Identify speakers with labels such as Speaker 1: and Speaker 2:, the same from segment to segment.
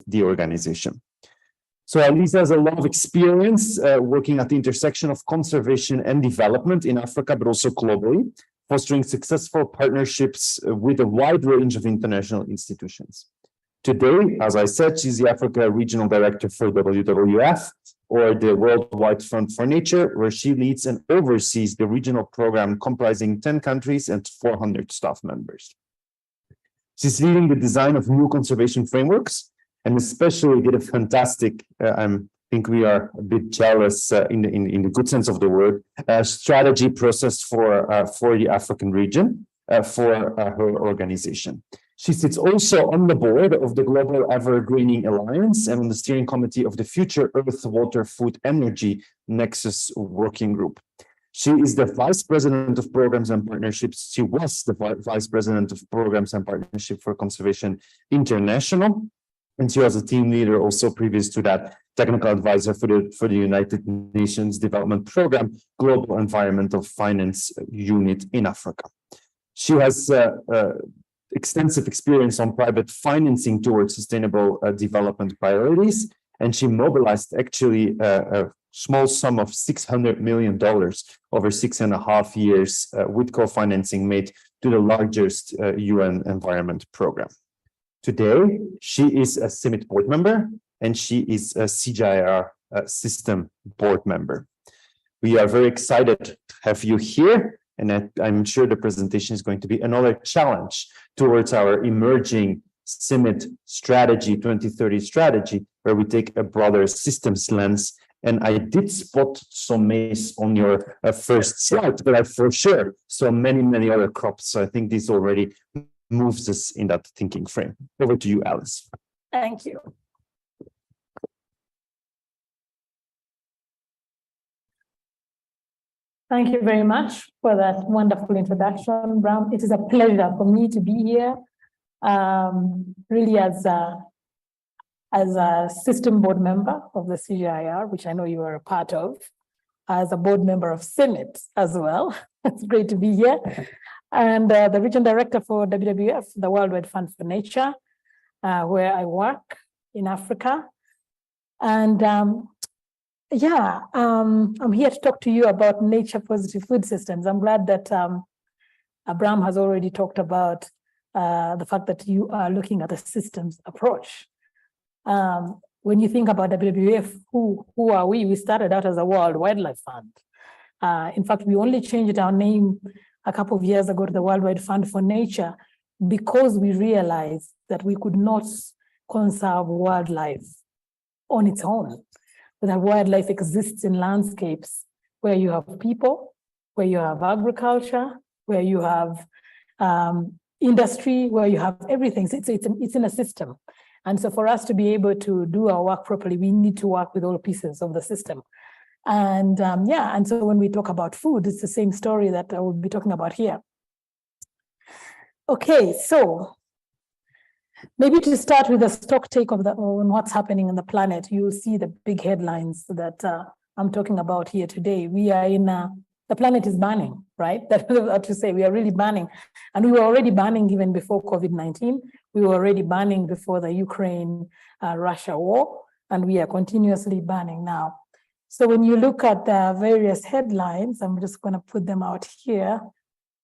Speaker 1: the organization. So Elisa has a lot of experience working at the intersection of conservation and development in Africa, but also globally, fostering successful partnerships with a wide range of international institutions. Today, as I said, she's the Africa Regional Director for WWF, or the Worldwide Fund for Nature, where she leads and oversees the regional program comprising 10 countries and 400 staff members. She's leading the design of new conservation frameworks, and especially did a fantastic, I think we are a bit jealous in the good sense of the word, strategy process for the African region for her organization. She sits also on the board of the Global Evergreening Alliance and on the steering committee of the Future Earth Water-Food-Energy Nexus working group. She is the Vice President of Programs and Partnerships. She was the Vice President of Programs and Partnership for Conservation International. And she was a team leader also previous to that, technical advisor for the United Nations Development Program, Global Environmental Finance Unit in Africa. She has extensive experience on private financing towards sustainable development priorities, and she mobilized actually a small sum of $600 million over 6.5 years with co-financing made to the largest UN environment program. Today, she is a CIMMYT board member, and she is a CGIAR System Board member. We are very excited to have you here, and I'm sure the presentation is going to be another challenge towards our emerging CIMMYT strategy, 2030 strategy, where we take a broader systems lens. And I did spot some maize on your first slide, but I for sure saw many other crops. So I think this already moves us in that thinking frame. Over to you, Alice.
Speaker 2: Thank you. Thank you very much for that wonderful introduction, Bram. It is a pleasure for me to be here, really as a system board member of the CGIAR, which I know you are a part of, as a board member of CIMMYT as well. It's great to be here. And the region director for WWF, the Worldwide Fund for Nature, where I work in Africa. And I'm here to talk to you about nature-positive food systems. I'm glad that Bram has already talked about the fact that you are looking at a systems approach. When you think about WWF, who are we? We started out as a World Wildlife Fund. In fact, we only changed our name a couple of years ago to the Worldwide Fund for Nature because we realized that we could not conserve wildlife on its own. That wildlife exists in landscapes where you have people, where you have agriculture, where you have industry, where you have everything. So it's in a system. And so for us to be able to do our work properly, we need to work with all pieces of the system. And and so when we talk about food, it's the same story that I will be talking about here. Okay, so maybe to start with a stock take of on what's happening on the planet, you'll see the big headlines that I'm talking about here today. We are in the planet is burning, right? That's what to say. We are really burning. And we were already burning even before COVID-19. We were already burning before the Ukraine-Russia war, and we are continuously burning now. So when you look at the various headlines, I'm just going to put them out here.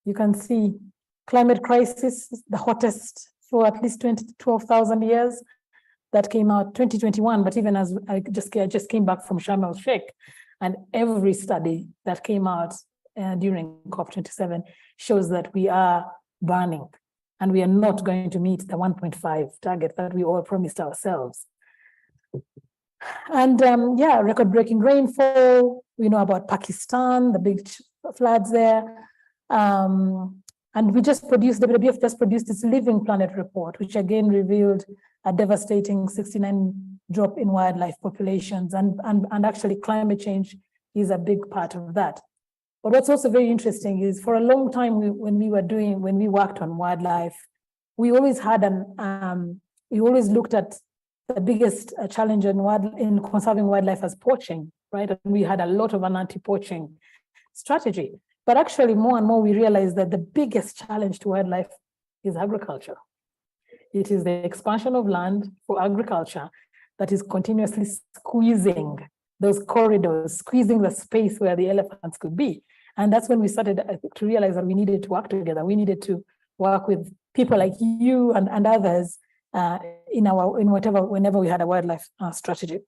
Speaker 2: You can see climate crisis, the hottest for at least 12,000 years. That came out 2021, but even as I just came back from Sharm el-Sheikh, and every study that came out during COP27 shows that we are burning, and we are not going to meet the 1.5 target that we all promised ourselves. And record-breaking rainfall. We know about Pakistan, the big floods there. And WWF just produced its Living Planet report, which again revealed a devastating 69 drop in wildlife populations. And actually climate change is a big part of that. But what's also very interesting is for a long time, when we worked on wildlife, we always had we always looked at the biggest challenge in conserving wildlife as poaching, right? And we had a lot of an anti-poaching strategy. But actually, more and more, we realize that the biggest challenge to wildlife is agriculture. It is the expansion of land for agriculture that is continuously squeezing those corridors, squeezing the space where the elephants could be. And that's when we started to realize that we needed to work together. We needed to work with people like you and others whenever we had a wildlife strategy.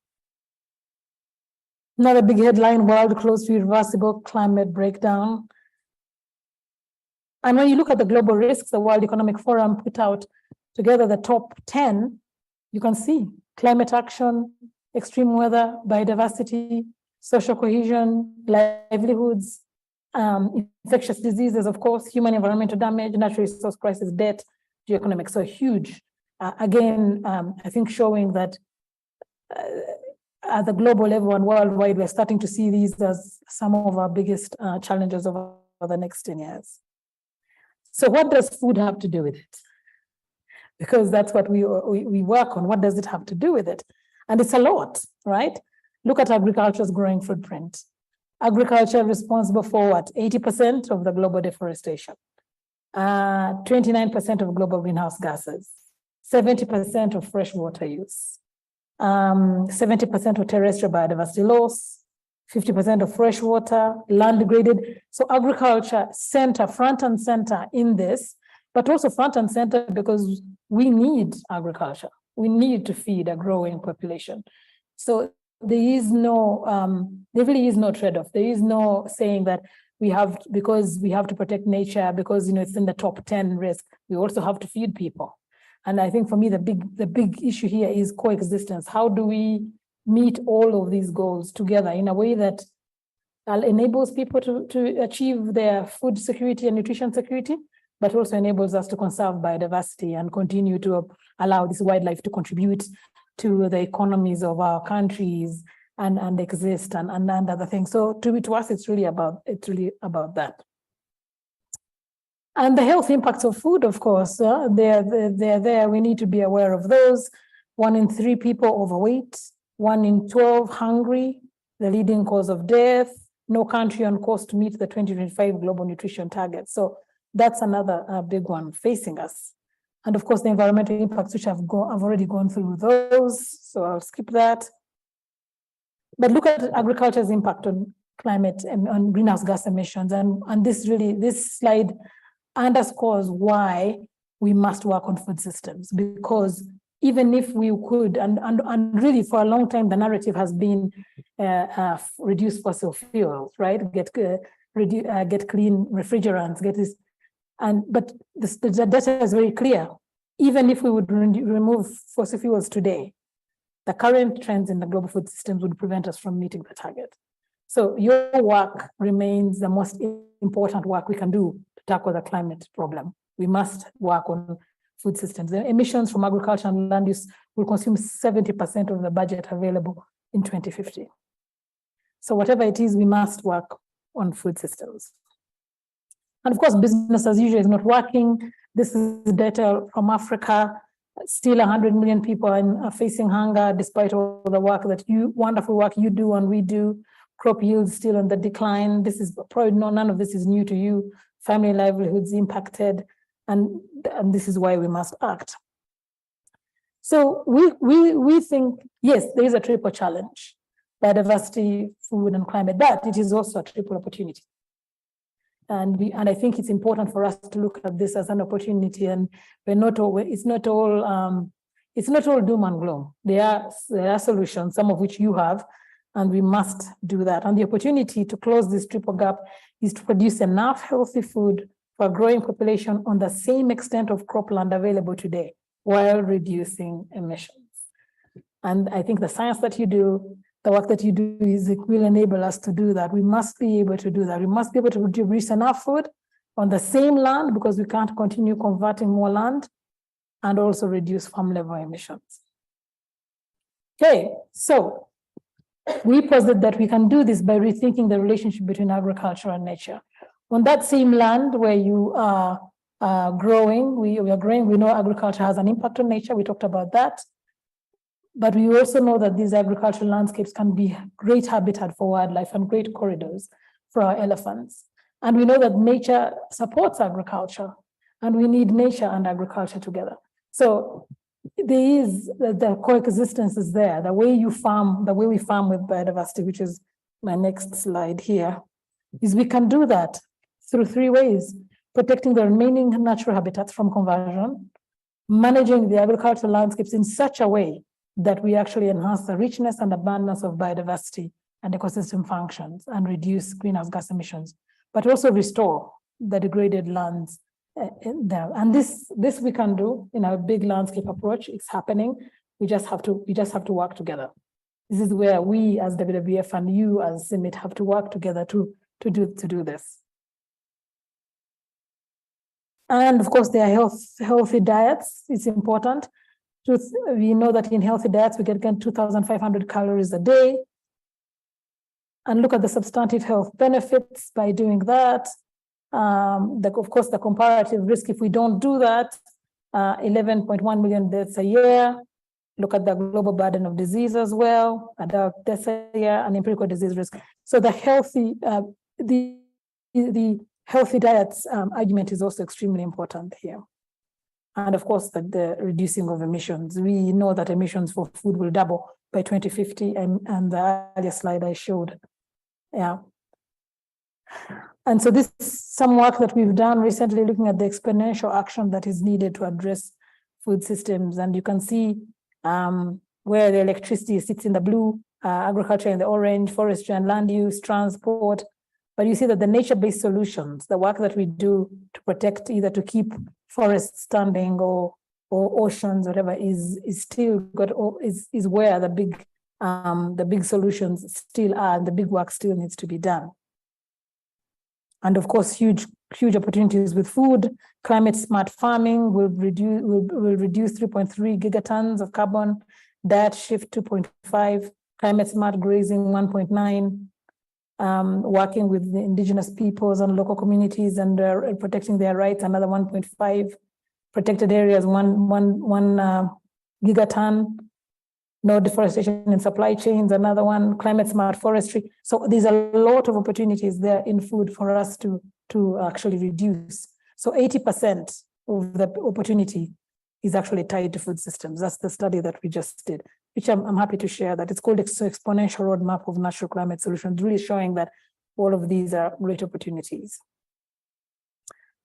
Speaker 2: Another big headline: world close to irreversible climate breakdown. And when you look at the global risks, the World Economic Forum put out together the top 10, you can see climate action, extreme weather, biodiversity, social cohesion, livelihoods, infectious diseases, of course, human environmental damage, natural resource crisis, debt, geoeconomics. So huge. Again, I think showing that at the global level and worldwide, we're starting to see these as some of our biggest challenges over the next 10 years. So what does food have to do with it? Because that's what we work on. What does it have to do with it? And it's a lot, right? Look at agriculture's growing footprint. Agriculture responsible for what? 80% of the global deforestation, 29% of global greenhouse gases, 70% of fresh water use, 70% of terrestrial biodiversity loss, 50% of fresh water, land degraded. So agriculture front and center in this, but also front and center because we need agriculture. We need to feed a growing population. So there really is no trade-off. There is no saying that because we have to protect nature, because it's in the top 10 risk, we also have to feed people. And I think for me, the big issue here is coexistence. How do we meet all of these goals together in a way that enables people to achieve their food security and nutrition security, but also enables us to conserve biodiversity and continue to allow this wildlife to contribute to the economies of our countries and exist and other things. So to us, it's really about that. And the health impacts of food, of course, they're there. We need to be aware of those. 1 in 3 people overweight, 1 in 12 hungry, the leading cause of death, no country on course to meet the 2025 global nutrition targets. So that's another big one facing us. And of course, the environmental impacts, which I've already gone through those, so I'll skip that. But look at agriculture's impact on climate and on greenhouse gas emissions. And this slide underscores why we must work on food systems, because even if we could, and really for a long time, the narrative has been reduce fossil fuels, right? Get clean refrigerants, get this. But the data is very clear. Even if we would remove fossil fuels today, the current trends in the global food systems would prevent us from meeting the target. So your work remains the most important work we can do to tackle the climate problem. We must work on food systems. The emissions from agriculture and land use will consume 70% of the budget available in 2050. So whatever it is, we must work on food systems. And of course, business as usual is not working. This is data from Africa. Still 100 million people are facing hunger, despite all the wonderful work you do and we do. Crop yields still on the decline. This is probably none of this is new to you. Family livelihoods impacted, and this is why we must act. So we think, yes, there is a triple challenge: biodiversity, food, and climate, but it is also a triple opportunity. And I think it's important for us to look at this as an opportunity, and it's not all doom and gloom. There are solutions, some of which you have, and we must do that. And the opportunity to close this triple gap is to produce enough healthy food for a growing population on the same extent of cropland available today, while reducing emissions. And I think the science that you do, the work that you do, will enable us to do that. We must be able to do that. We must be able to produce enough food on the same land, because we can't continue converting more land, and also reduce farm level emissions. Okay, so we posit that we can do this by rethinking the relationship between agriculture and nature. On that same land where you are growing, we know agriculture has an impact on nature. We talked about that. But we also know that these agricultural landscapes can be great habitat for wildlife and great corridors for our elephants. And we know that nature supports agriculture, and we need nature and agriculture together. So there is the coexistence is there. The way we farm with biodiversity, which is my next slide here, is we can do that through three ways: protecting the remaining natural habitats from conversion, managing the agricultural landscapes in such a way that we actually enhance the richness and abundance of biodiversity and ecosystem functions and reduce greenhouse gas emissions, but also restore the degraded lands in there. And this we can do in our big landscape approach. It's happening. We just have to work together. This is where we as WWF and you as CIMMYT have to work together to do this. And of course, there are healthy diets. It's important. We know that in healthy diets, we get 2,500 calories a day. And look at the substantive health benefits by doing that. Of course, the comparative risk, if we don't do that, 11.1 million deaths a year. Look at the global burden of disease as well, adult deaths a year, and empirical disease risk. So the healthy diets argument is also extremely important here. And of course, the reducing of emissions. We know that emissions for food will double by 2050, and the earlier slide I showed. Yeah. And so this is some work that we've done recently looking at the exponential action that is needed to address food systems. And you can see where the electricity sits in the blue, agriculture in the orange, forestry and land use, transport. But you see that the nature-based solutions, the work that we do to protect, either to keep forests standing or oceans, whatever, is where the big solutions still are, and the big work still needs to be done. And of course, huge opportunities with food. Climate smart farming will reduce 3.3 gigatons of carbon. Diet shift 2.5. Climate smart grazing 1.9. Working with the indigenous peoples and local communities and protecting their rights, another 1.5. Protected areas, one gigaton. No deforestation in supply chains, another one. Climate smart forestry. So there's a lot of opportunities there in food for us to actually reduce. So 80% of the opportunity is actually tied to food systems. That's the study that we just did, which I'm happy to share. That it's called Exponential Roadmap of Natural Climate Solutions, really showing that all of these are great opportunities.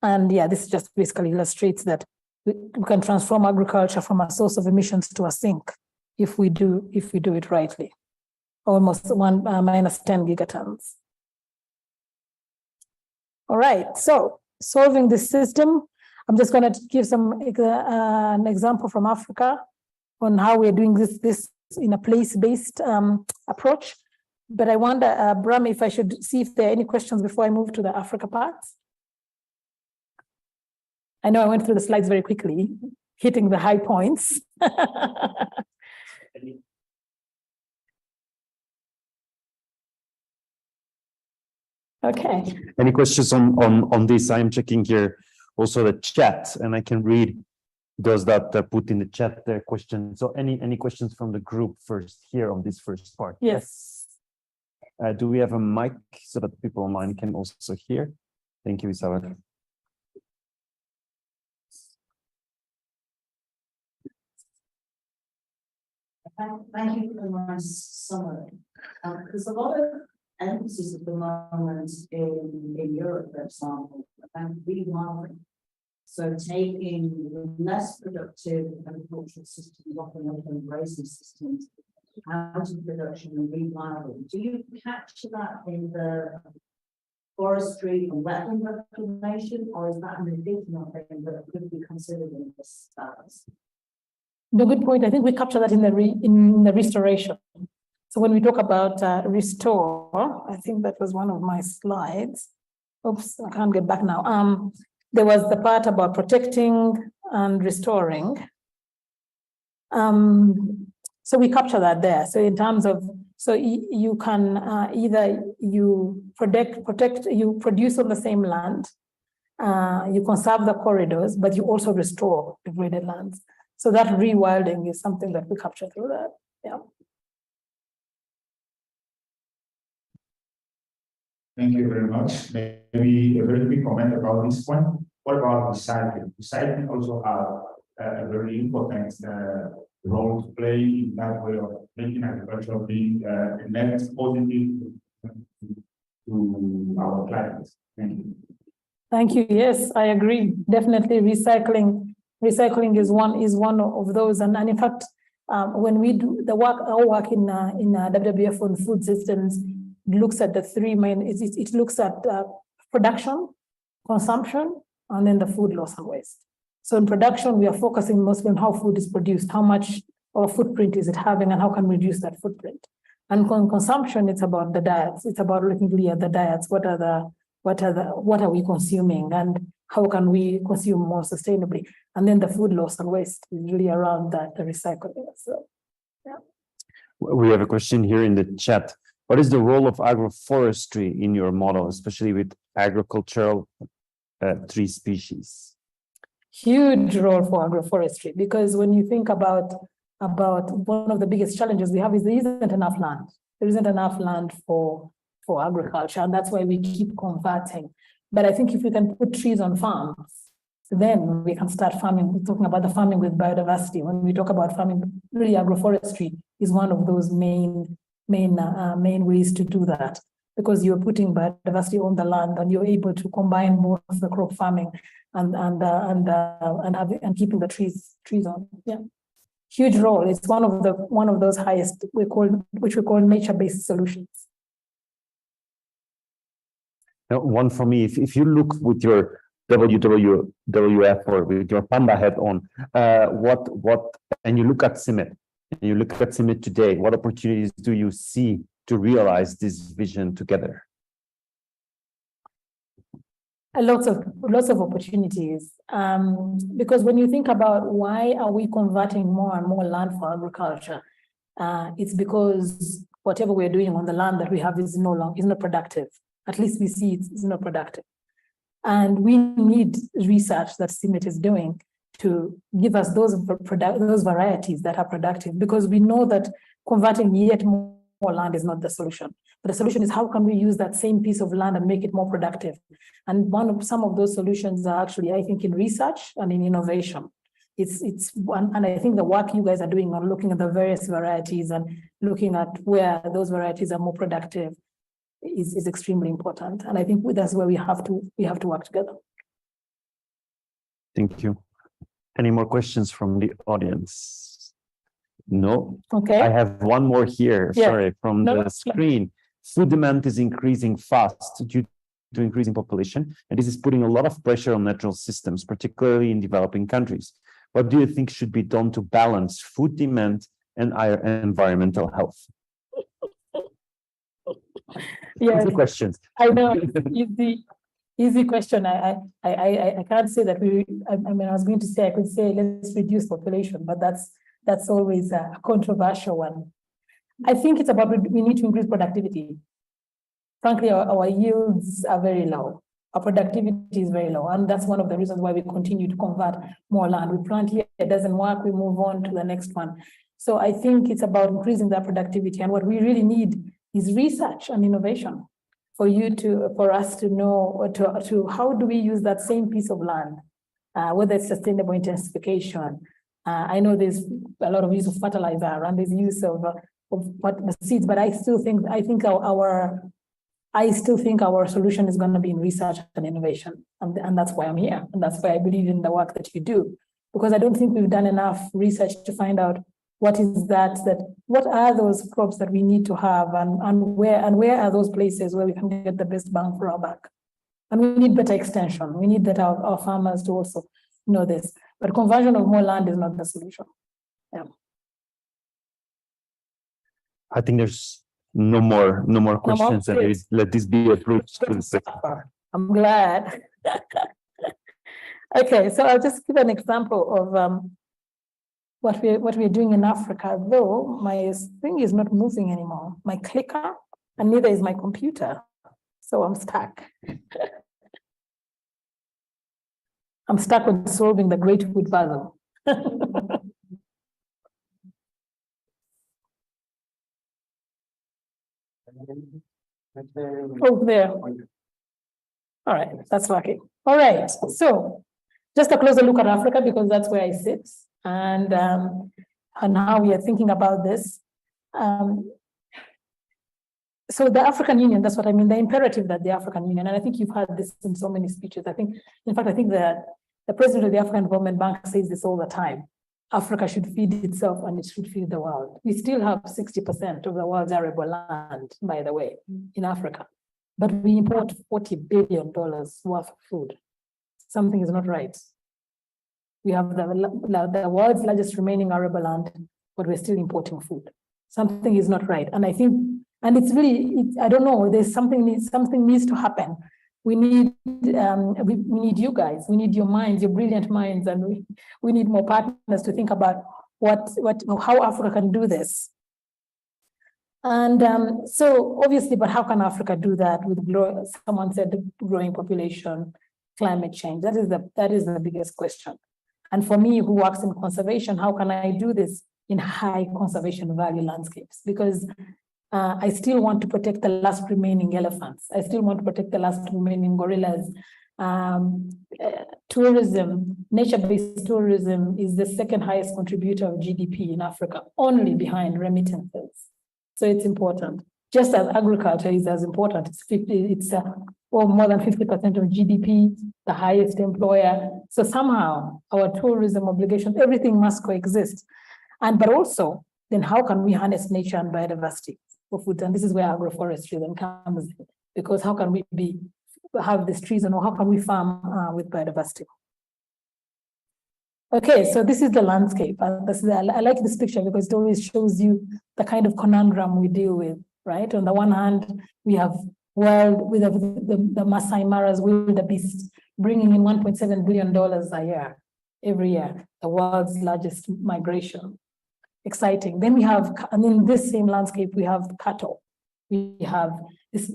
Speaker 2: And yeah, this just basically illustrates that we can transform agriculture from a source of emissions to a sink if we do it rightly. Almost minus 10 gigatons. All right, so solving this system, I'm just going to give an example from Africa on how we're doing this in a place-based approach. But I wonder, Bram, if I should see if there are any questions before I move to the Africa part. I know I went through the slides very quickly, hitting the high points. Okay.
Speaker 1: Any questions on this? I'm checking here also the chat, and I can read those that put in the chat their questions. So any questions from the group first here on this first part?
Speaker 2: Yes.
Speaker 1: Do we have a mic so that people online can also hear? Thank you, Isabel.
Speaker 3: Thank you for the nice summary. Because a lot of emphasis at the moment in Europe, for example, and rewiring. So taking the less productive agricultural systems, often open grazing systems, out of production and rewiring. Do you capture that in the forestry and wetland reclamation, or is that an additional thing that could be considered in this status?
Speaker 2: No, good point. I think we capture that in the restoration. So when we talk about restore, I think that was one of my slides. Oops, I can't get back now. There was the part about protecting and restoring. So we capture that there. So in terms of, so you can either you you produce on the same land, you conserve the corridors, but you also restore degraded lands. So that rewilding is something that we capture through that. Yeah.
Speaker 4: Thank you very much. Maybe a very quick comment about this point. What about recycling? Recycling also have a very important role to play in that way of making agriculture being a net positive to our clients. Thank you.
Speaker 2: Thank you. Yes, I agree. Definitely recycling is one of those. And in fact, when we do the work, our work in WWF on food systems looks at the three main, it looks at production, consumption, and then the food loss and waste. So in production, we are focusing mostly on how food is produced, how much of a footprint is it having, and how can we reduce that footprint. And on consumption, it's about the diets. It's about looking really at the diets. What are we consuming, and how can we consume more sustainably? And then the food loss and waste is really around that, the recycling. So, yeah.
Speaker 1: We have a question here in the chat. What is the role of agroforestry in your model, especially with agricultural tree species? Huge
Speaker 2: role for agroforestry, because when you think about one of the biggest challenges we have is there isn't enough land. There isn't enough land for agriculture, and that's why we keep converting. But I think if we can put trees on farms, then we can start farming. We're talking about the farming with biodiversity. When we talk about farming, really agroforestry is one of those main ways to do that, because you're putting biodiversity on the land and you're able to combine both the crop farming and keeping the trees on. Yeah, huge role. It's one of those highest which we call nature-based solutions.
Speaker 1: Now, one for me, if you look with your WWF or with your Panda hat on, and you look at CIMMYT, today, what opportunities do you see to realize this vision together?
Speaker 2: Lots of opportunities, because when you think about why are we converting more and more land for agriculture, it's because whatever we're doing on the land that we have is not productive. At least we see it's not productive. And we need research that CIMMYT is doing to give us those varieties that are productive, because we know that converting yet more land is not the solution. But the solution is how can we use that same piece of land and make it more productive? And some of those solutions are actually, I think, in research and in innovation. It's one, and I think the work you guys are doing on looking at the various varieties and looking at where those varieties are more productive is extremely important. And I think that's where we have to work together.
Speaker 1: Thank you. Any more questions from the audience? No.
Speaker 2: Okay.
Speaker 1: I have one more here. Yeah. Sorry, from the screen. Food demand is increasing fast due to increasing population, and this is putting a lot of pressure on natural systems, particularly in developing countries. What do you think should be done to balance food demand and our environmental health?
Speaker 2: Yes.
Speaker 1: Easy questions.
Speaker 2: I know. Easy question. I can't say that I was going to say, I could say let's reduce population, but that's always a controversial one. I think it's about we need to increase productivity. Frankly, our yields are very low. Our productivity is very low. And that's one of the reasons why we continue to convert more land. We plant here, it doesn't work, we move on to the next one. So I think it's about increasing that productivity. And what we really need is research and innovation for us to know how do we use that same piece of land, whether it's sustainable intensification. I know there's a lot of use of fertilizer and there's use of the seeds, but I still think our solution is going to be in research and innovation, and that's why I'm here, and that's why I believe in the work that you do, because I don't think we've done enough research to find out what are those crops that we need to have, and where are those places where we can get the best bang for our buck. And we need better extension. We need that our farmers to also know this. But conversion of more land is not the solution. Yeah.
Speaker 1: I think there's no more questions, and let this be approved.
Speaker 2: I'm glad. Okay, so I'll just give an example of what we're doing in Africa. Though my thing is not moving anymore, my clicker, and neither is my computer, so I'm stuck. I'm stuck with solving the great food puzzle. Oh, there. All right, that's lucky. All right, so Just a closer look at Africa, because that's where I sit, and how we are thinking about this. So the African Union, that's what I mean, the imperative that the African Union, and I think you've heard this in so many speeches. I think that the president of the African Development Bank says this all the time. Africa should feed itself and it should feed the world. We still have 60% of the world's arable land, by the way, in Africa, but we import $40 billion worth of food. Something is not right. We have the world's largest remaining arable land, but we're still importing food. Something is not right. And I think, and it's really, I don't know, there's something needs to happen. We need you guys, we need your minds, your brilliant minds, and we need more partners to think about how Africa can do this. And so obviously, but how can Africa do that with someone said the growing population, climate change? That is the biggest question. And for me, who works in conservation, how can I do this in high conservation value landscapes? Because I still want to protect the last remaining elephants. I still want to protect the last remaining gorillas. Tourism, nature-based tourism is the second highest contributor of GDP in Africa, only behind remittances. So it's important. Just as agriculture is as important, it's more than 50% of GDP, the highest employer. So somehow our tourism obligations, everything must coexist. But also, then how can we harness nature and biodiversity for food? And this is where agroforestry then comes in, because how can we have these trees, and how can we farm with biodiversity? Okay, so this is the landscape. I like this picture because it always shows you the kind of conundrum we deal with, right? On the one hand, we have the Masai Mara's wildebeest bringing in $1.7 billion a year, every year, the world's largest migration. Exciting. Then we have, and in this same landscape, we have cattle. We have this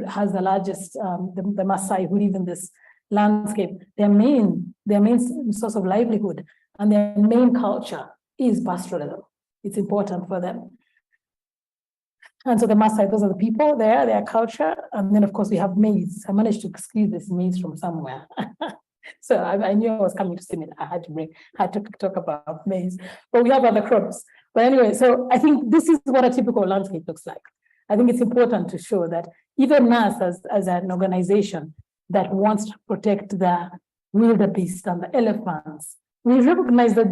Speaker 2: has the largest, the Maasai who live in this landscape. Their main source of livelihood and their main culture is pastoralism. It's important for them. And so the Maasai, those are the people there, their culture. And then of course we have maize. I managed to squeeze this maize from somewhere. So I knew I was coming to CIMMYT. I had to talk about maize, but we have other crops. But anyway, so I think this is what a typical landscape looks like. I think it's important to show that even us as an organization that wants to protect the wildebeest and the elephants, we recognize that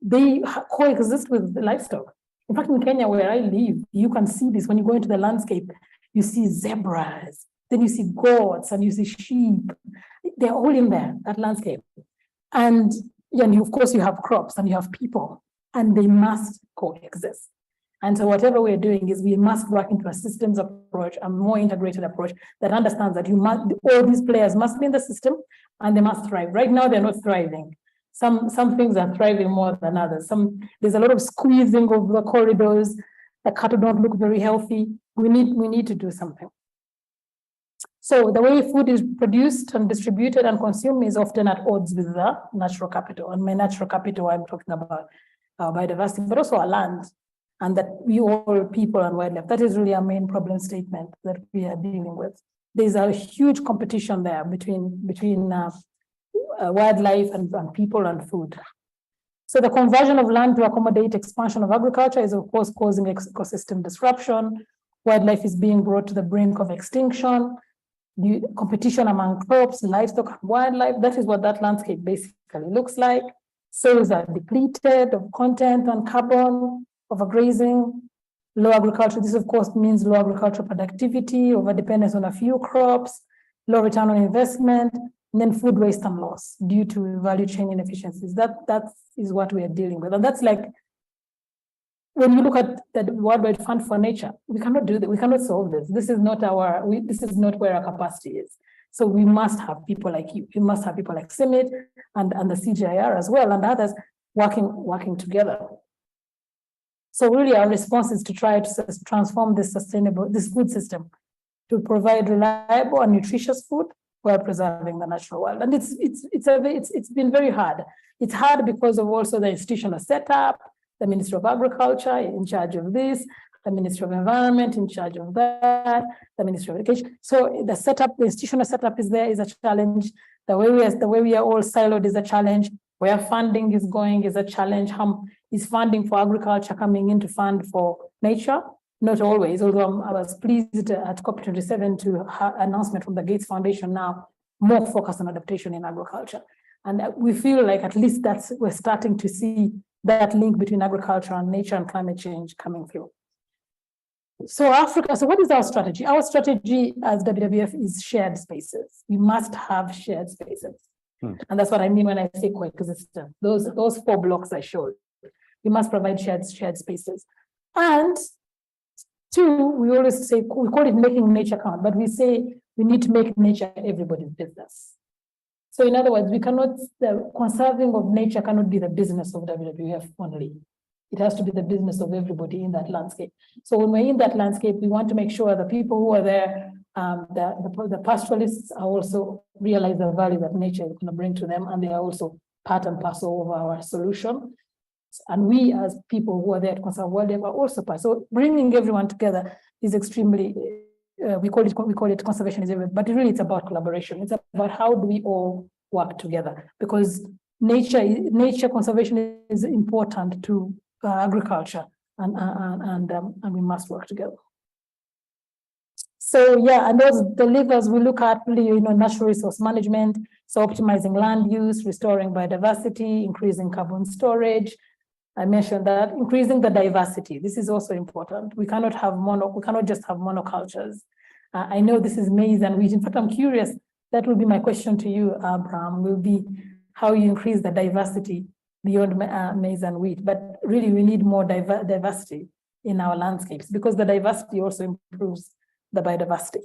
Speaker 2: they coexist with the livestock. In fact, in Kenya, where I live, you can see this when you go into the landscape. You see zebras, then you see goats, and you see sheep. They're all in there, that landscape. And of course, you have crops and you have people, and they must coexist. And so whatever we're doing is we must work into a systems approach, a more integrated approach that understands that all these players must be in the system and they must thrive. Right now, they're not thriving. Some things are thriving more than others. There's a lot of squeezing of the corridors. The cattle don't look very healthy. We need to do something. So the way food is produced and distributed and consumed is often at odds with the natural capital. And by natural capital, I'm talking about biodiversity, but also our land, and that we all, people and wildlife. That is really our main problem statement that we are dealing with. There's a huge competition there between wildlife and people and food. So the conversion of land to accommodate expansion of agriculture is of course causing ecosystem disruption. Wildlife is being brought to the brink of extinction. The competition among crops, livestock, and wildlife, that is what that landscape basically looks like. Soils are depleted of content and carbon, overgrazing, low agriculture. This of course means low agricultural productivity, over dependence on a few crops, low return on investment, and then food waste and loss due to value chain inefficiencies. That is what we are dealing with. And that's like, when you look at the World Wide Fund for Nature, we cannot do that. We cannot solve this. This is not this is not where our capacity is. So we must have people like you. We must have people like CIMMYT and the CGIAR as well, and others working together. So really our response is to try to transform this food system to provide reliable and nutritious food while preserving the natural world. And it's been very hard. It's hard because of also the institutional setup, the Ministry of Agriculture in charge of this, the Ministry of Environment in charge of that, the Ministry of Education. So the institutional setup is a challenge. The way we are all siloed is a challenge. Where funding is going is a challenge. Is funding for agriculture coming in to fund for nature? Not always, although I was pleased at COP27 to have announcement from the Gates Foundation now, more focus on adaptation in agriculture. And we feel like at least we're starting to see that link between agriculture and nature and climate change coming through. So Africa, so what is our strategy? Our strategy as WWF is shared spaces. We must have shared spaces. And that's what I mean when I say coexistence. Those 4 blocks I showed. We must provide shared spaces. And 2, we always say, we call it making nature count, but we say we need to make nature everybody's business. So in other words, the conserving of nature cannot be the business of WWF only. It has to be the business of everybody in that landscape. So when we're in that landscape, we want to make sure the people who are there, the pastoralists are also realize the value that nature is going to bring to them, and they are also part and parcel of our solution. And we as people who are there to conserve wildlife are also part. So bringing everyone together is extremely, we call it conservation, but really it's about collaboration. It's about how do we all work together, because nature conservation is important to agriculture, and we must work together. So yeah, and the levers we look at really, natural resource management, so optimizing land use, restoring biodiversity, increasing carbon storage. I mentioned that increasing the diversity. This is also important. We cannot just have monocultures. I know this is maize and wheat. In fact, I'm curious. That will be my question to you, Abraham. Will be how you increase the diversity beyond maize and wheat. But really, we need more diversity in our landscapes, because the diversity also improves the biodiversity.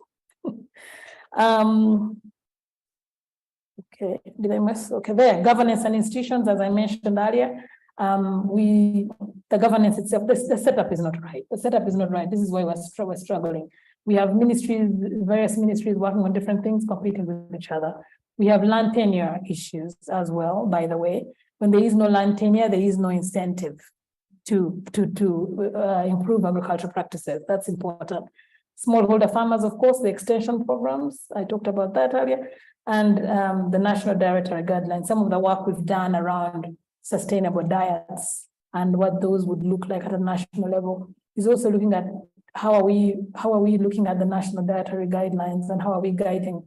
Speaker 2: Okay, did I miss? Okay, there, governance and institutions, as I mentioned earlier. The governance itself, the setup is not right. The setup is not right. This is why we're struggling. We have various ministries working on different things, competing with each other. We have land tenure issues as well, by the way. When there is no land tenure, there is no incentive to improve agricultural practices. That's important. Smallholder farmers, of course, the extension programs, I talked about that earlier, and the national dietary guidelines, some of the work we've done around sustainable diets and what those would look like at a national level is also looking at how are we looking at the national dietary guidelines, and how are we guiding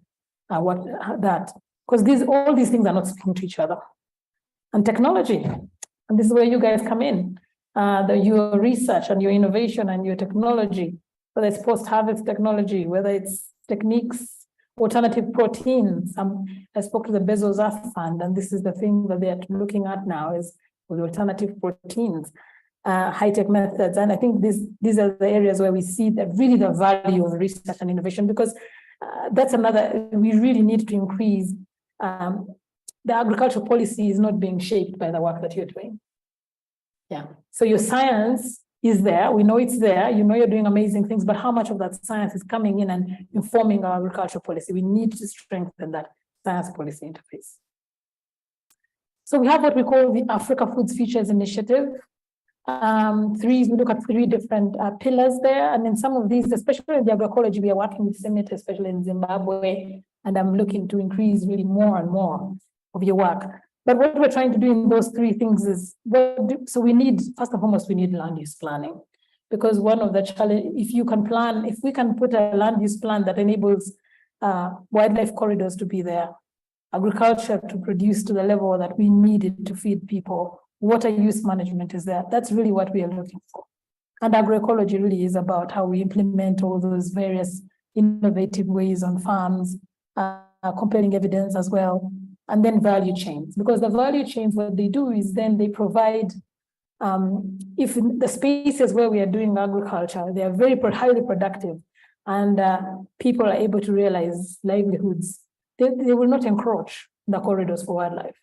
Speaker 2: that, because all these things are not speaking to each other. And technology, and this is where you guys come in, your research and your innovation and your technology, whether it's post-harvest technology, whether it's techniques, alternative proteins. I spoke to the Bezos Earth Fund, and this is the thing that they're looking at now is with alternative proteins, high-tech methods. And I think these are the areas where we see really the value of research and innovation, because that's another, we really need to increase. The agricultural policy is not being shaped by the work that you're doing. Yeah, so your science is there, we know it's there, you're doing amazing things, but how much of that science is coming in and informing our agricultural policy? We need to strengthen that science policy interface. So we have what we call the Africa Foods Futures Initiative. We look at 3 different pillars there, and in some of these, especially in the agroecology, we are working with CIMMYT, especially in Zimbabwe, and I'm looking to increase really more and more of your work. But what we're trying to do in those 3 things is, so we need, first and foremost, we need land use planning, because one of the challenges, if we can put a land use plan that enables wildlife corridors to be there, agriculture to produce to the level that we need it to feed people, water use management is there. That's really what we are looking for. And agroecology really is about how we implement all those various innovative ways on farms, comparing evidence as well. And then value chains, because the value chains, what they do is then they provide, if in the spaces where we are doing agriculture, they are very highly productive, and people are able to realize livelihoods, they will not encroach the corridors for wildlife.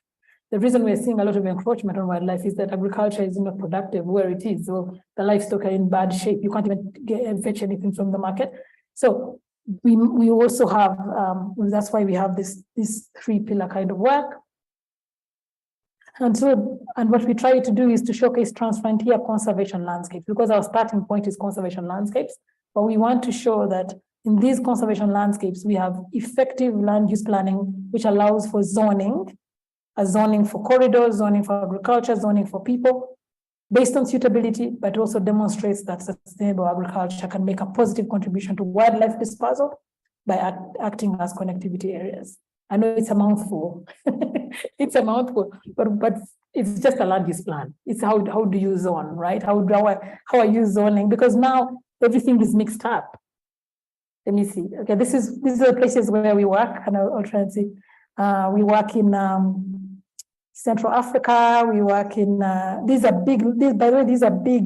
Speaker 2: The reason we're seeing a lot of encroachment on wildlife is that agriculture is not productive where it is. So the livestock are in bad shape. You can't even fetch anything from the market. So we also have, that's why we have this 3-pillar kind of work. And what we try to do is to showcase transfrontier conservation landscapes, because our starting point is conservation landscapes, but we want to show that in these conservation landscapes, we have effective land use planning, which allows for zoning, a zoning for corridors, zoning for agriculture, zoning for people, based on suitability, but also demonstrates that sustainable agriculture can make a positive contribution to wildlife dispersal by acting as connectivity areas. I know it's a mouthful. It's a mouthful, but it's just a land use plan. It's how do you zone, right? How are you zoning? Because now everything is mixed up. Let me see. Okay, these are the places where we work, and I'll try and see. We work in Central Africa. We work in by the way, these are big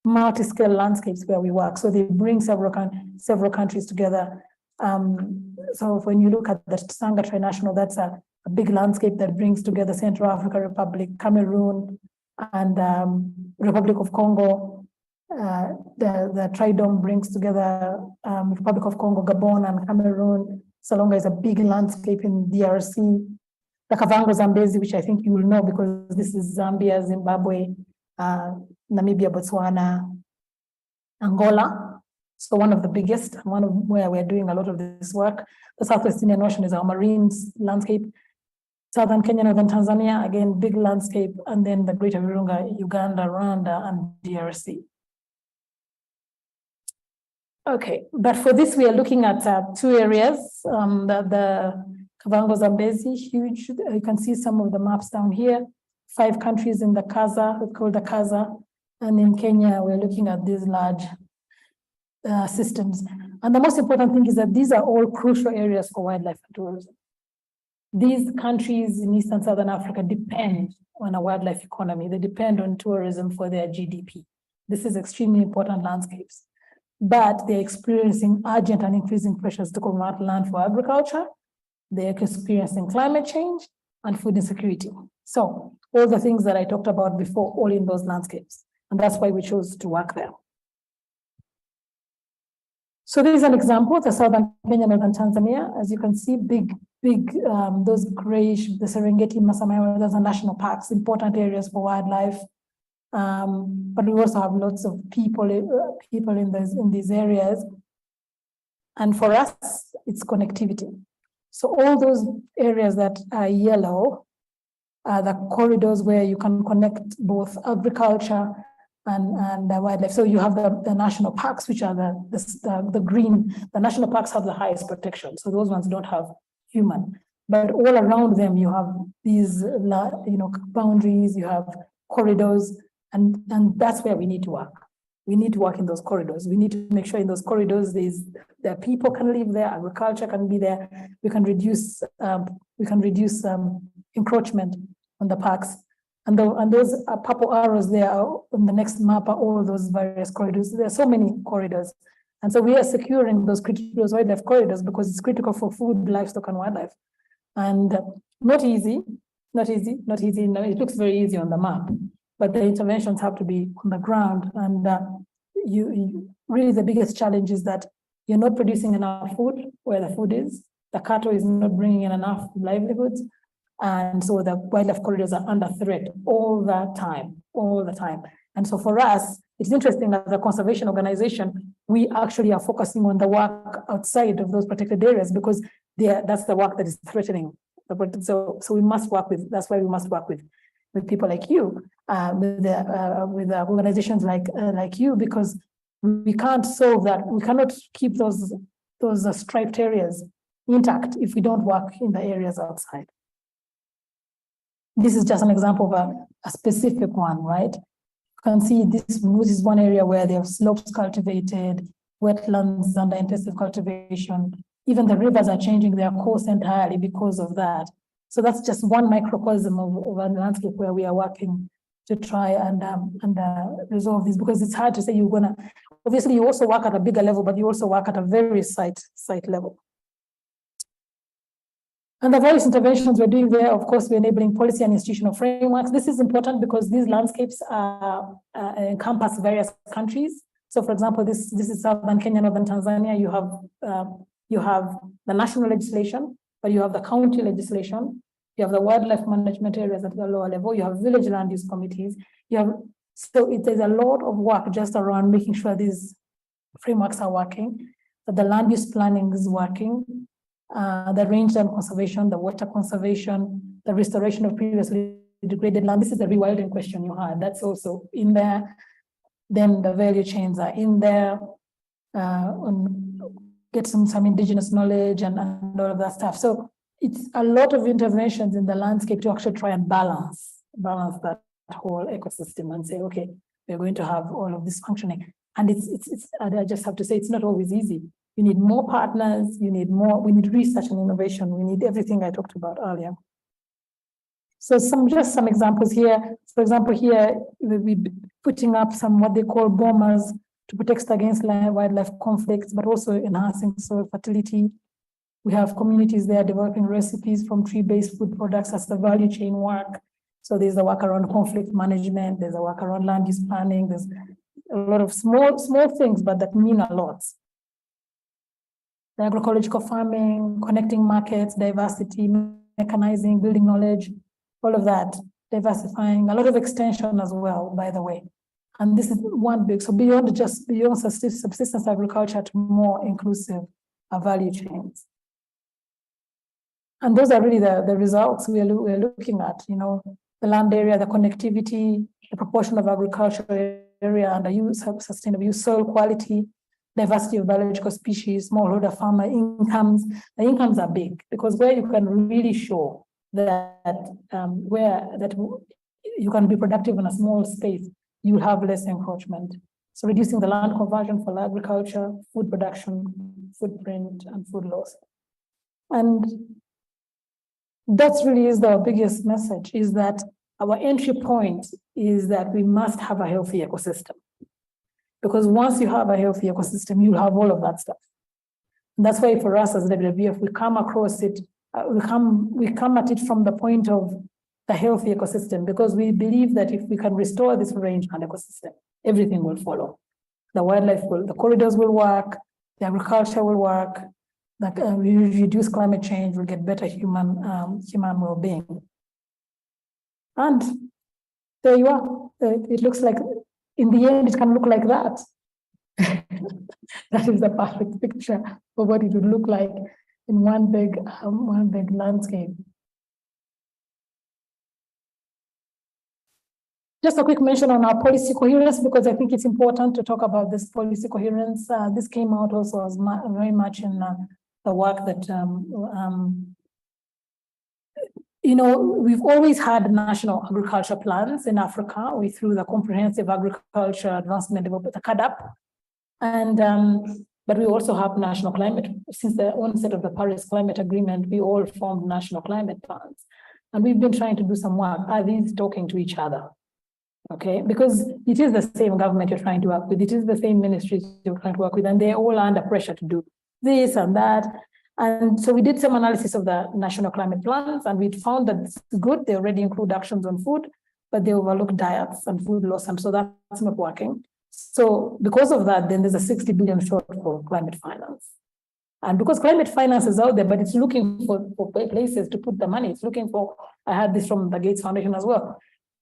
Speaker 2: multi-scale landscapes where we work. So they bring several countries together. So when you look at the Sanga Trinational, that's a big landscape that brings together Central African Republic, Cameroon, and Republic of Congo. The Tridome brings together Republic of Congo, Gabon, and Cameroon. Salonga is a big landscape in DRC. The Kavango Zambezi, which I think you will know because this is Zambia, Zimbabwe, Namibia, Botswana, Angola. So one of the biggest, one of where we're doing a lot of this work. The Southwest Indian Ocean is our marine landscape. Southern Kenya, Northern Tanzania, again, big landscape. And then the Greater Virunga, Uganda, Rwanda, and DRC. Okay, but for this, we are looking at two areas. The Kavango Zambezi, huge. You can see some of the maps down here. 5 countries in the Kaza, we call the Kaza. And in Kenya, we're looking at these large systems. And the most important thing is that these are all crucial areas for wildlife and tourism. These countries in East and Southern Africa depend on a wildlife economy. They depend on tourism for their GDP. This is extremely important landscapes. But they're experiencing urgent and increasing pressures to convert land for agriculture. They're experiencing climate change and food insecurity. So all the things that I talked about before, all in those landscapes. And that's why we chose to work there. So this is an example, the Southern Kenya, Northern Tanzania. As you can see, big, those grayish, the Serengeti, Masai Mara, those are national parks, important areas for wildlife. But we also have lots of people in these areas. And for us, it's connectivity. So all those areas that are yellow are the corridors where you can connect both agriculture and the wildlife. So you have the national parks, which are the green. The national parks have the highest protection. So those ones don't have human. But all around them, you have these boundaries, you have corridors, and that's where we need to work. We need to work in those corridors. We need to make sure in those corridors the people can live there, agriculture can be there. We can reduce encroachment on the parks. And those purple arrows there on the next map are all those various corridors. There are so many corridors. And so we are securing those critical wildlife corridors because it's critical for food, livestock, and wildlife. And not easy. No, it looks very easy on the map, but the interventions have to be on the ground. And you really, the biggest challenge is that you're not producing enough food where the food is. The cattle is not bringing in enough livelihoods. And so the wildlife corridors are under threat all the time. And so for us, it's interesting as a conservation organization, we actually are focusing on the work outside of those protected areas because that's the work that is threatening. So we must work with, that's why we must work with people like you, with organizations like you, because we can't solve that. We cannot keep those striped areas intact if we don't work in the areas outside. This is just an example of a specific one, right? You can see this is one area where they have slopes cultivated, wetlands under intensive cultivation. Even the rivers are changing their course entirely because of that. So that's just one microcosm of a landscape where we are working to try and resolve this, because it's hard to say you're gonna, obviously you also work at a bigger level, but you also work at a very site level. And the various interventions we're doing there, of course, we're enabling policy and institutional frameworks. This is important because these landscapes encompass various countries. So for example, this is Southern Kenya, Northern Tanzania. You have the national legislation, but you have the county legislation. You have the wildlife management areas at the lower level. You have village land use committees. So there's a lot of work just around making sure these frameworks are working. that the land use planning is working, the rangeland conservation, the water conservation, the restoration of previously degraded land. This is the rewilding question you had. That's also in there. Then the value chains are in there. Get some indigenous knowledge and all of that stuff. So it's a lot of interventions in the landscape to actually try and balance that whole ecosystem and say, okay, we're going to have all of this functioning. And I just have to say, it's not always easy. You need more partners, we need research and innovation, we need everything I talked about earlier. So just some examples here. For example, here we're putting up some what they call bombers to protect against wildlife conflicts, but also enhancing soil fertility. We have communities there developing recipes from tree-based food products as the value chain work. So there's a work around conflict management, there's a work around land use planning, there's a lot of small things, but that mean a lot. The agroecological farming, connecting markets, diversity, mechanizing, building knowledge, all of that, diversifying, a lot of extension as well, by the way. And this is one big, so beyond subsistence agriculture to more inclusive value chains. And those are really the results we're looking at, the land area, the connectivity, the proportion of agricultural area under use, sustainable use, soil quality, diversity of biological species, smallholder farmer incomes. The incomes are big because where you can really show that you can be productive in a small space, you have less encroachment. So reducing the land conversion for agriculture, food production, footprint, and food loss. And that's really is the biggest message, is that our entry point is that we must have a healthy ecosystem. Because once you have a healthy ecosystem, you'll have all of that stuff. And that's why for us as WWF, we come across it, we come at it from the point of the healthy ecosystem, because we believe that if we can restore this rangeland ecosystem, everything will follow. The wildlife the corridors will work, the agriculture will work, we reduce climate change, we'll get better human well-being. And there you are. It looks like, in the end, it can look like that. That is the perfect picture of what it would look like in one big landscape. Just a quick mention on our policy coherence, because I think it's important to talk about this policy coherence. This came out also as very much in the work that, we've always had national agriculture plans in Africa. We through the Comprehensive Agriculture Advancement Development, the CAADP. And, but we also have national climate. Since the onset of the Paris Climate Agreement, we all formed national climate plans. And we've been trying to do some work. Are these talking to each other? Okay, because it is the same government you're trying to work with, it is the same ministries you're trying to work with, and they're all under pressure to do this and that. And so we did some analysis of the national climate plans, and we found that it's good. They already include actions on food, but they overlook diets and food loss, and so that's not working. So because of that, then there's a 60 billion short for climate finance. And because climate finance is out there, but it's looking for places to put the money. It's looking for, I had this from the Gates Foundation as well.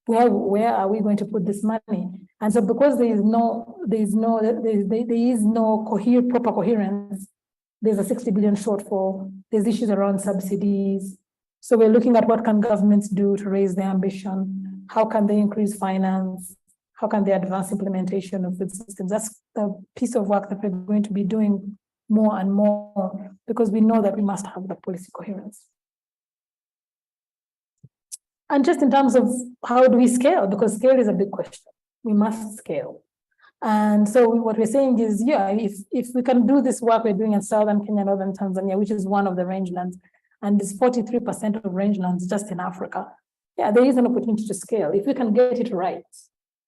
Speaker 2: Where are we going to put this money? And so because there is no proper coherence, there's a 60 billion shortfall. There's issues around subsidies. So we're looking at what can governments do to raise their ambition? How can they increase finance? How can they advance implementation of food systems? That's the piece of work that we're going to be doing more and more, because we know that we must have the policy coherence. And just in terms of how do we scale, because scale is a big question. We must scale. And so what we're saying is, yeah, if we can do this work we're doing in Southern Kenya, Northern Tanzania, which is one of the rangelands, and it's 43% of rangelands just in Africa, yeah, there is an opportunity to scale. If we can get it right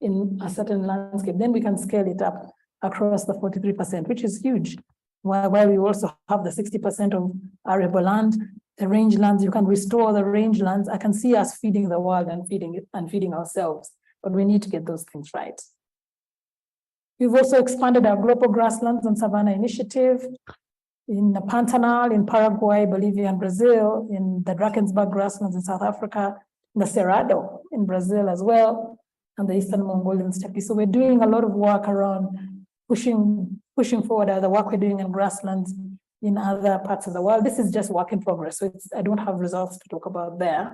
Speaker 2: in a certain landscape, then we can scale it up across the 43%, which is huge. While we also have the 60% of arable land, the rangelands, you can restore the rangelands. I can see us feeding the world and feeding ourselves, but we need to get those things right. We've also expanded our global grasslands and savanna initiative in the Pantanal, in Paraguay, Bolivia, and Brazil, in the Drakensberg grasslands in South Africa, in the Cerrado in Brazil as well, and the Eastern Mongolian steppe. So we're doing a lot of work around pushing pushing forward the work we're doing in grasslands in other parts of the world. This is just work in progress, so I don't have results to talk about there.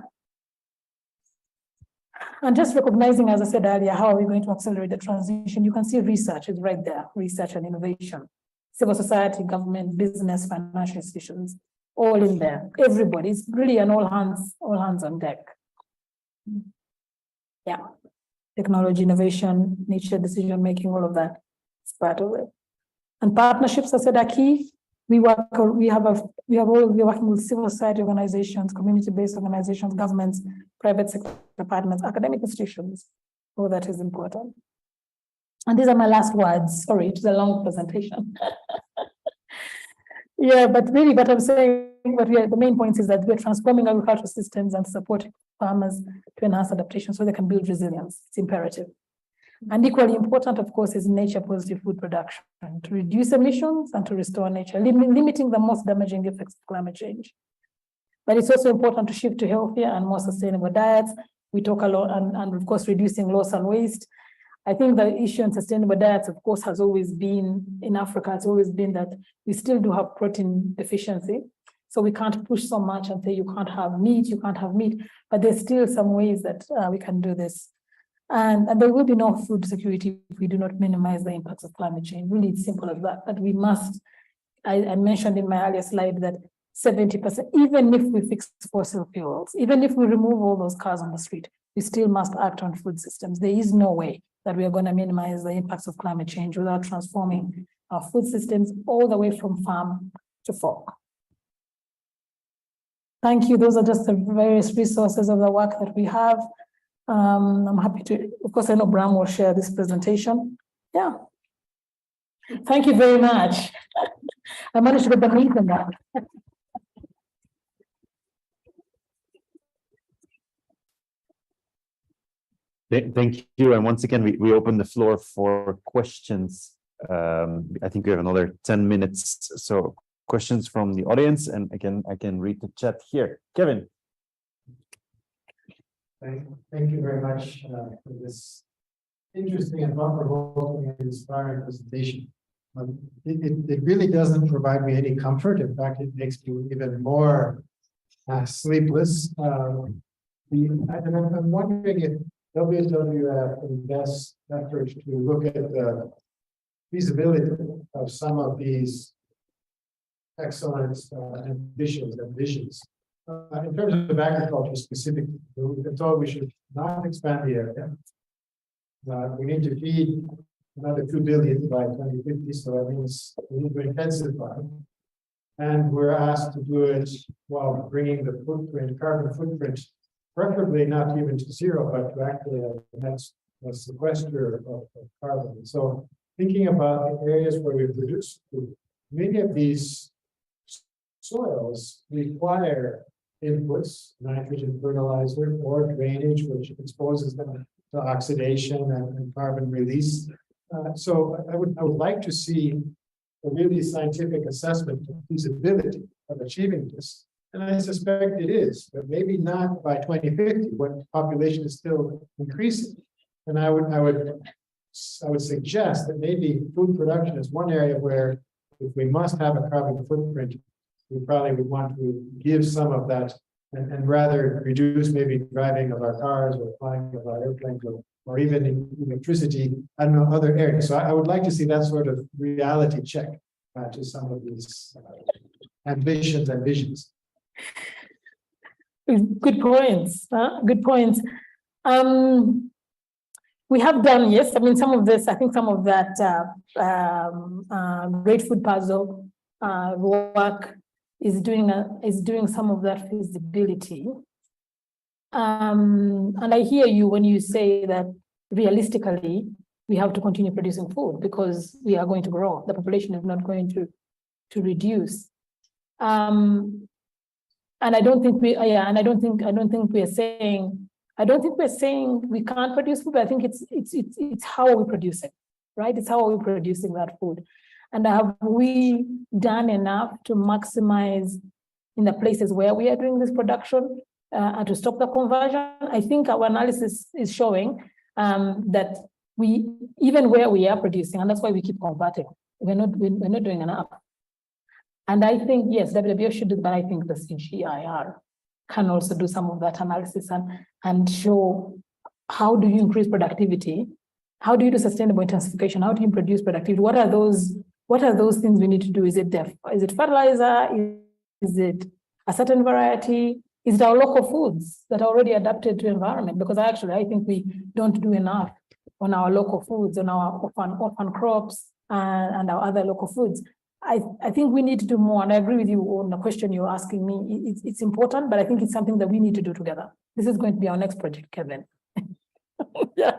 Speaker 2: And just recognizing, as I said earlier, how are we going to accelerate the transition? You can see research is right there, research and innovation, civil society, government, business, financial institutions, all in there. Everybody, it's really an all hands on deck. Yeah, technology, innovation, nature, decision making, all of that is part of it. And partnerships, I said, are key. We're working with civil society organizations, community-based organizations, governments, private sector departments, academic institutions. All that is important. And these are my last words. Sorry, it's a long presentation. Yeah, but really what I'm saying, the main point is that we're transforming agricultural systems and supporting farmers to enhance adaptation so they can build resilience. It's imperative. And equally important, of course, is nature-positive food production to reduce emissions and to restore nature, limiting the most damaging effects of climate change. But it's also important to shift to healthier and more sustainable diets. We talk a lot, and of course, reducing loss and waste. I think the issue in sustainable diets, of course, has always been, in Africa, it's always been that we still do have protein deficiency. So we can't push so much and say you can't have meat, but there's still some ways that we can do this. And there will be no food security if we do not minimize the impacts of climate change. Really, it's simple as that. But we must, I mentioned in my earlier slide that 70%, even if we fix fossil fuels, even if we remove all those cars on the street, we still must act on food systems. There is no way that we are going to minimize the impacts of climate change without transforming our food systems all the way from farm to fork. Thank you. Those are just the various resources of the work that we have. I'm happy to, of course, I know Bram will share this presentation. Yeah. Thank you very much. I managed to get the link on that.
Speaker 1: Thank you. And once again, we open the floor for questions. I think we have another 10 minutes. So questions from the audience. And again, I can read the chat here. Kevin.
Speaker 5: Thank you very much for this interesting and thought-provoking and inspiring presentation. It really doesn't provide me any comfort. In fact, it makes me even more sleepless. And I'm wondering if WWF invests effort to look at the feasibility of some of these excellent ambitions and visions. In terms of agriculture specifically, we've been told we should not expand the area. We need to feed another 2 billion by 2050, so that means we need to intensify. And we're asked to do it while bringing the footprint, carbon footprint, preferably not even to zero, but to actually a sequester of carbon. So thinking about the areas where we produce food, many of these soils require inputs, nitrogen fertilizer or drainage, which exposes them to oxidation and carbon release. So I would like to see a really scientific assessment of feasibility of achieving this. And I suspect it is, but maybe not by 2050 when population is still increasing. And I would suggest that maybe food production is one area where if we must have a carbon footprint, we probably would want to give some of that and rather reduce maybe driving of our cars or flying of our airplanes or even electricity, I don't know, other areas. So I would like to see that sort of reality check to some of these ambitions and visions.
Speaker 2: Good points. Good points. We have done, yes. I mean, some of this, I think some of that Great Food Puzzle work is doing some of that feasibility. And I hear you when you say that realistically, we have to continue producing food because we are going to grow. The population is not going to reduce. And I don't think I don't think we're saying we can't produce food, but I think it's how are we producing, right? It's how are we producing that food. And have we done enough to maximize in the places where we are doing this production and to stop the conversion? I think our analysis is showing that we, even where we are producing, and that's why we keep converting, we're not doing enough. And I think, yes, WWF should do that, but I think the CGIAR can also do some of that analysis and show how do you increase productivity? How do you do sustainable intensification? How do you produce productivity? What are those things we need to do? Is it fertilizer? Is it a certain variety? Is it our local foods that are already adapted to environment? Because I think we don't do enough on our local foods, on our orphan crops and our other local foods. I think we need to do more, and I agree with you on the question you're asking me. It's important, but I think it's something that we need to do together. This is going to be our next project, Kevin. Yeah,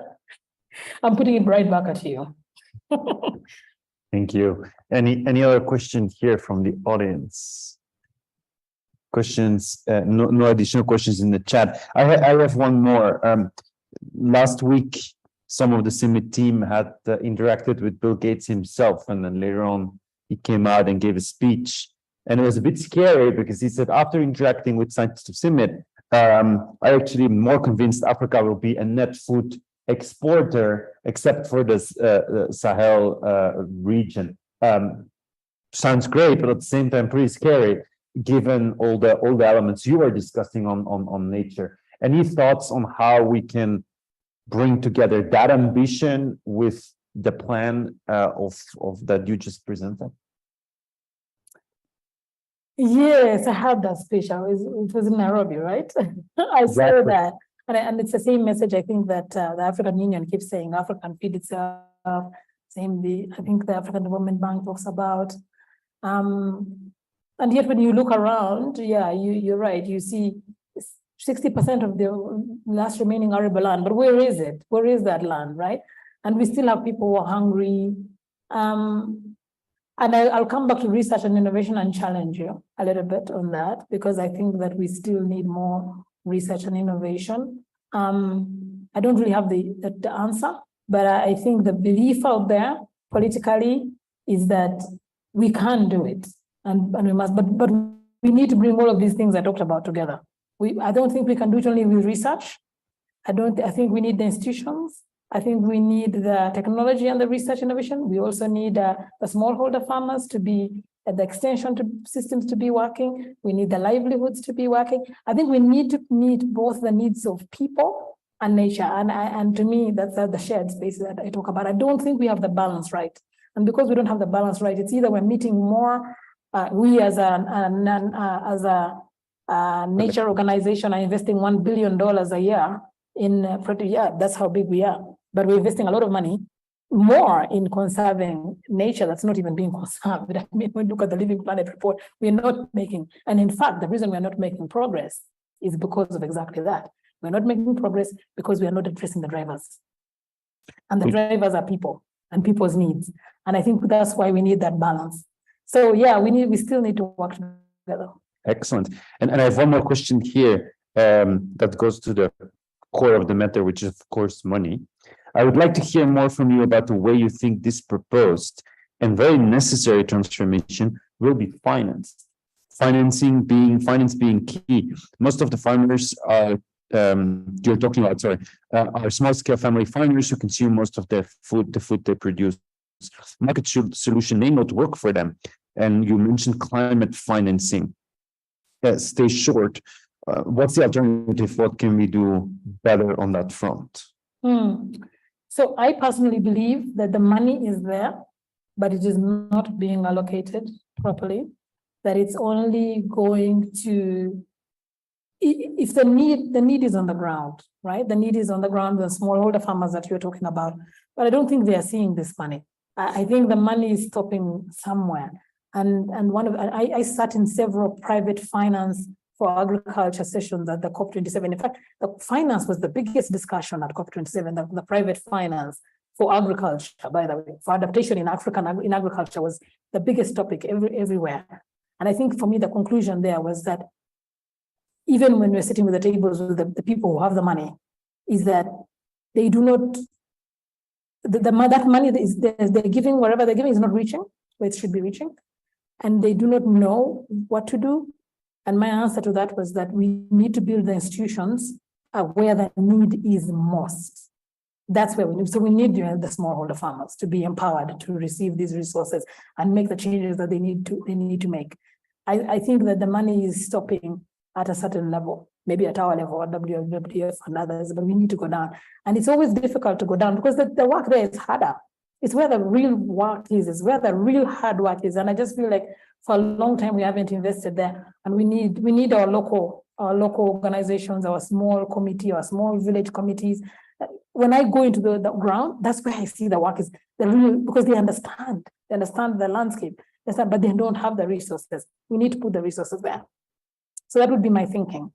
Speaker 2: I'm putting it right back at you.
Speaker 1: Thank you. Any other questions here from the audience? Questions? No additional questions in the chat. I have one more. Last week, some of the CIMMYT team had interacted with Bill Gates himself, and then later on, he came out and gave a speech, and it was a bit scary because he said, after interacting with scientists of CIMMYT, I actually am more convinced Africa will be a net food exporter, except for the Sahel region. Sounds great, but at the same time, pretty scary, given all the elements you are discussing on nature. Any thoughts on how we can bring together that ambition with the plan of that you just presented?
Speaker 2: Yes, I had that speech. It was in Nairobi, right? I saw that. And it's the same message, I think, that the African Union keeps saying, Africa can feed itself. Same, I think the African Development Bank talks about. And yet when you look around, yeah, you're right. You see 60% of the last remaining arable land, but where is it? Where is that land, right? And we still have people who are hungry. And I'll come back to research and innovation and challenge you a little bit on that, because I think that we still need more research and innovation. I don't really have the answer, but I think the belief out there politically is that we can do it, and we must, but we need to bring all of these things I talked about together. I don't think we can do it only with research. I think we need the institutions. I think we need the technology and the research innovation. We also need the smallholder farmers to be, the extension systems to be working. We need the livelihoods to be working. I think we need to meet both the needs of people and nature. And to me, that's the shared space that I talk about. I don't think we have the balance right. And because we don't have the balance right, it's either we're meeting more, we as a nature organization are investing $1 billion a year in, that's how big we are. But we're investing a lot of money more in conserving nature that's not even being conserved. I mean, when we look at the Living Planet report, we're not making, and in fact, the reason we're not making progress is because of exactly that. We're not making progress because we are not addressing the drivers. And the drivers are people and people's needs. And I think that's why we need that balance. So yeah, we still need to work together.
Speaker 1: Excellent. And I have one more question here that goes to the core of the matter, which is, of course, money. I would like to hear more from you about the way you think this proposed and very necessary transformation will be financed. Finance being key. Most of the farmers are you're talking about, are small-scale family farmers who consume most of their food, the food they produce. Market solution may not work for them. And you mentioned climate financing. Stay short. What's the alternative? What can we do better on that front?
Speaker 2: So I personally believe that the money is there, but it is not being allocated properly, that it's only going to, if the need is on the ground, right? The need is on the ground, the smallholder farmers that you're talking about, but I don't think they are seeing this money. I think the money is stopping somewhere. And I sat in several private finance for agriculture sessions at the COP27. In fact, the finance was the biggest discussion at COP27, the private finance for agriculture, by the way, for adaptation in agriculture was the biggest topic everywhere. And I think for me, the conclusion there was that even when we're sitting with the tables with the people who have the money, is that they do not, that money they're giving, wherever they're giving is not reaching where it should be reaching. And they do not know what to do. And my answer to that was that we need to build the institutions where the need is most. That's where we need. So we need the smallholder farmers to be empowered to receive these resources and make the changes that they need to make. I think that the money is stopping at a certain level, maybe at our level, at WWF and others, but we need to go down. And it's always difficult to go down because the work there is harder. It's where the real work is, it's where the real hard work is. And I just feel like for a long time we haven't invested there. And we need our local organizations, our small committee, our small village committees. When I go into the ground, that's where I see the work is the real, because they understand the landscape, but they don't have the resources. We need to put the resources there. So that would be my thinking.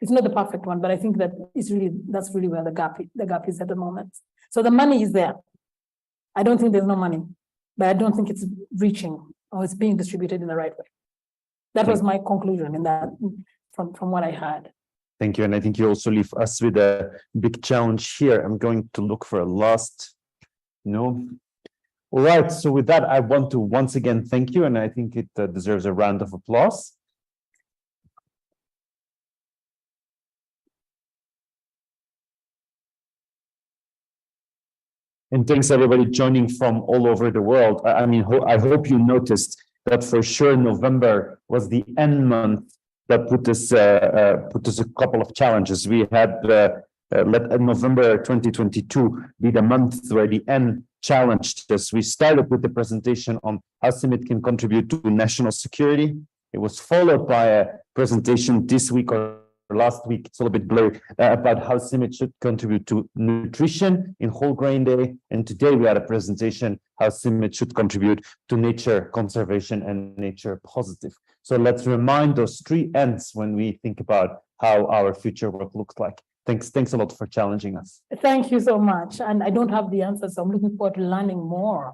Speaker 2: It's not the perfect one, but I think that that's really where the gap is at the moment. So the money is there. I don't think there's no money, but I don't think it's reaching or it's being distributed in the right way. That was my conclusion in that from what I heard.
Speaker 1: Thank you. And I think you also leave us with a big challenge here. I'm going to look for a last, All right. So with that, I want to once again thank you. And I think it deserves a round of applause. And thanks everybody joining from all over the world. I mean, I hope you noticed that for sure November was the end month that put us a couple of challenges. We had let November 2022 be the month where the N challenged us. We started with the presentation on how CIMMYT can contribute to national security. It was followed by a presentation this week or last week, it's a little bit blurry, about how CIMMYT should contribute to nutrition in Whole Grain Day. And today we had a presentation how CIMMYT should contribute to nature conservation and nature positive. So let's remind those three N's when we think about how our future work looks like. Thanks a lot for challenging us.
Speaker 2: Thank you so much. And I don't have the answers, so I'm looking forward to learning more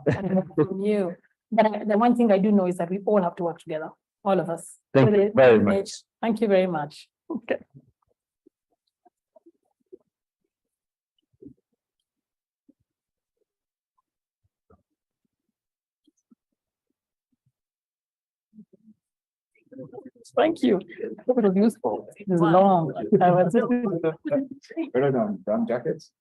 Speaker 2: from you. But the one thing I do know is that we all have to work together, all of us.
Speaker 1: Thank you very much.
Speaker 2: Thank you very much. Okay. Thank you. It was useful. It was long.
Speaker 4: Better than brown jackets.